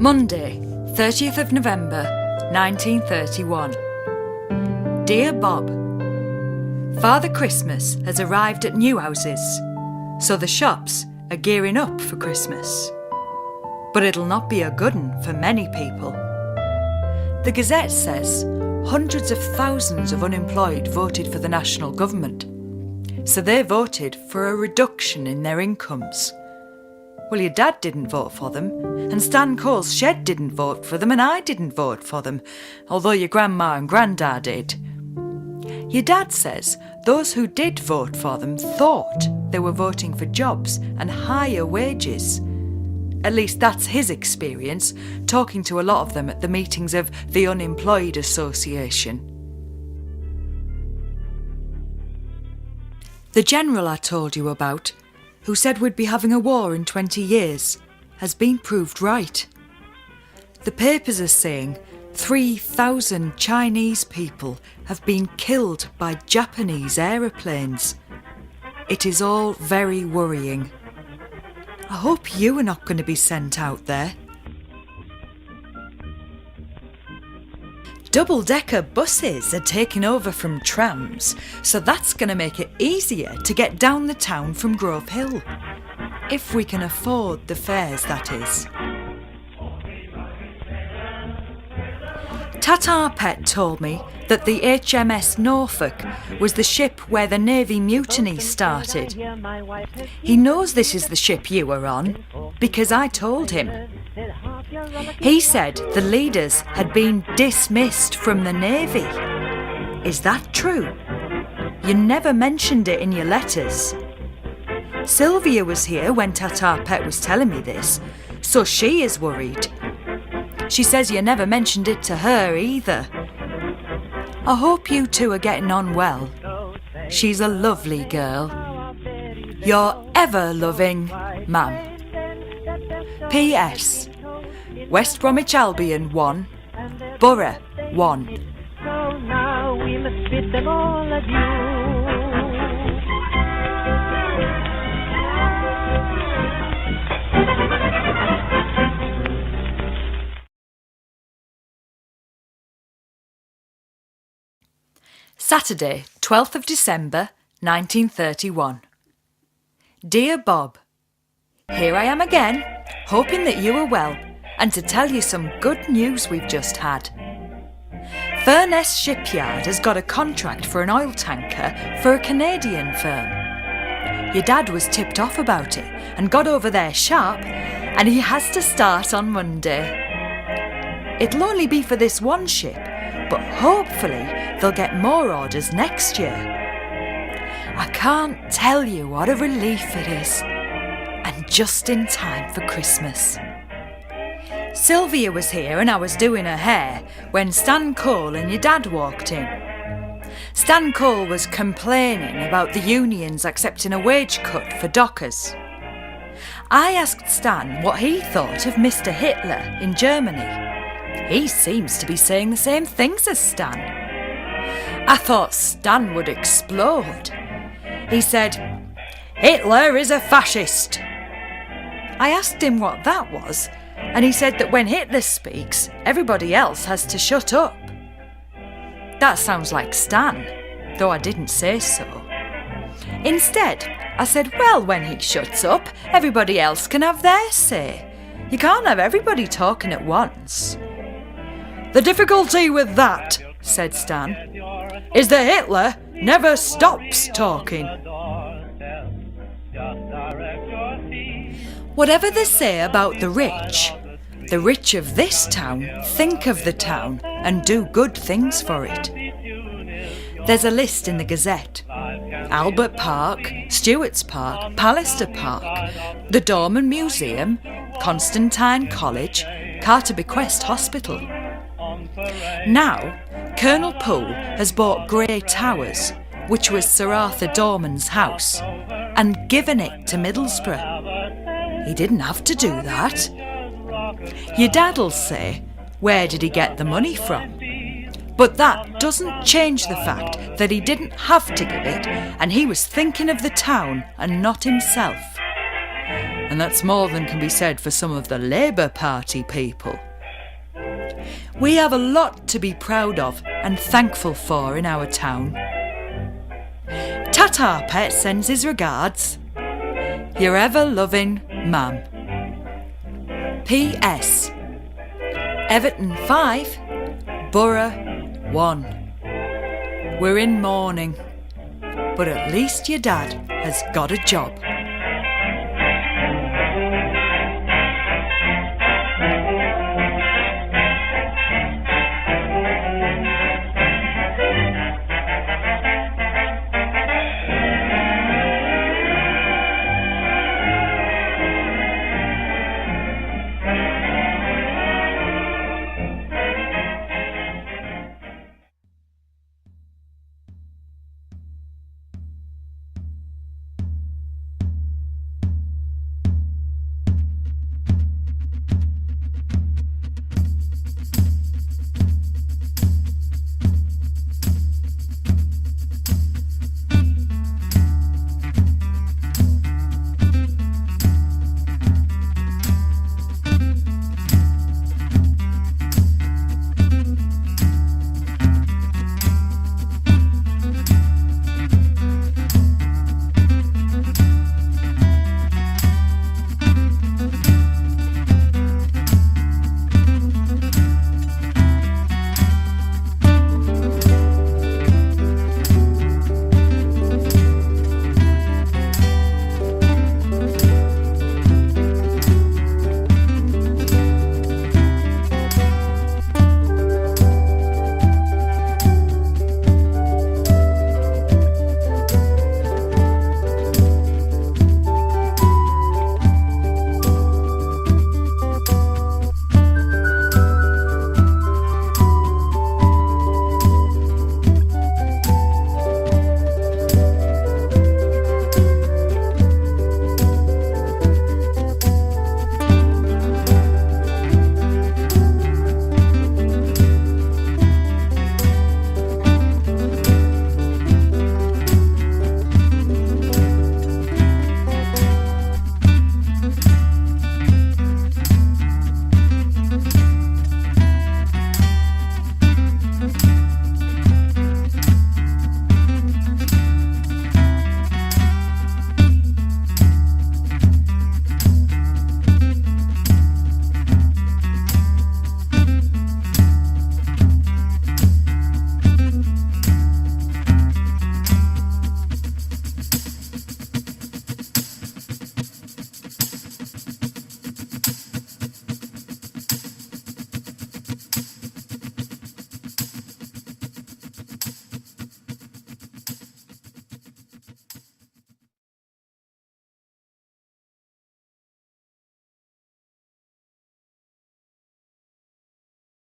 Monday, 30th of November, 1931. Dear Bob, Father Christmas has arrived at Newhouses, so the shops are gearing up for Christmas. But it'll not be a good one for many people. The Gazette says hundreds of thousands of unemployed voted for the national government, so they voted for a reduction in their incomes. Well, your dad didn't vote for them, and Stan Cole's shed didn't vote for them, and I didn't vote for them, although your grandma and granddad did. Your dad says those who did vote for them thought they were voting for jobs and higher wages. At least that's his experience, talking to a lot of them at the meetings of the Unemployed Association. The general I told you about, who said we'd be having a war in 20 years, has been proved right. The papers are saying 3,000 Chinese people have been killed by Japanese aeroplanes. It is all very worrying. I hope you are not going to be sent out there. Double-decker buses are taking over from trams, so that's going to make it easier to get down the town from Grove Hill. If we can afford the fares, that is. Tatar Pet told me that the HMS Norfolk was the ship where the Navy mutiny started. He knows this is the ship you were on, because I told him. He said the leaders had been dismissed from the Navy. Is that true? You never mentioned it in your letters. Sylvia was here when Tatar Pet was telling me this, so she is worried. She says you never mentioned it to her either. I hope you two are getting on well. She's a lovely girl. Your ever-loving Mum. P.S. West Bromwich Albion 1, Borough 1. So now we must bid them all adieu. Saturday, 12th of December, 1931. Dear Bob, here I am again, hoping that you are well, and to tell you some good news we've just had. Furness Shipyard has got a contract for an oil tanker for a Canadian firm. Your dad was tipped off about it and got over there sharp, and he has to start on Monday. It'll only be for this one ship, but hopefully they'll get more orders next year. I can't tell you what a relief it is, and just in time for Christmas. Sylvia was here and I was doing her hair when Stan Cole and your dad walked in. Stan Cole was complaining about the unions accepting a wage cut for dockers. I asked Stan what he thought of Mr. Hitler in Germany. He seems to be saying the same things as Stan. I thought Stan would explode. He said, "Hitler is a fascist." I asked him what that was, and he said that when Hitler speaks, everybody else has to shut up. That sounds like Stan, though I didn't say so. Instead, I said, well, when he shuts up, everybody else can have their say. You can't have everybody talking at once. The difficulty with that, said Stan, is that Hitler never stops talking. Whatever they say about the rich of this town think of the town and do good things for it. There's a list in the Gazette. Albert Park, Stewart's Park, Pallister Park, the Dorman Museum, Constantine College, Carter Bequest Hospital. Now, Colonel Poole has bought Grey Towers, which was Sir Arthur Dorman's house, and given it to Middlesbrough. He didn't have to do that. Your dad'll say, where did he get the money from? But that doesn't change the fact that he didn't have to give it, and he was thinking of the town and not himself. And that's more than can be said for some of the Labour Party people. We have a lot to be proud of and thankful for in our town. Tata Pet sends his regards. Your ever-loving Mum. P.S. Everton 5, Borough 1. We're in mourning, but at least your dad has got a job.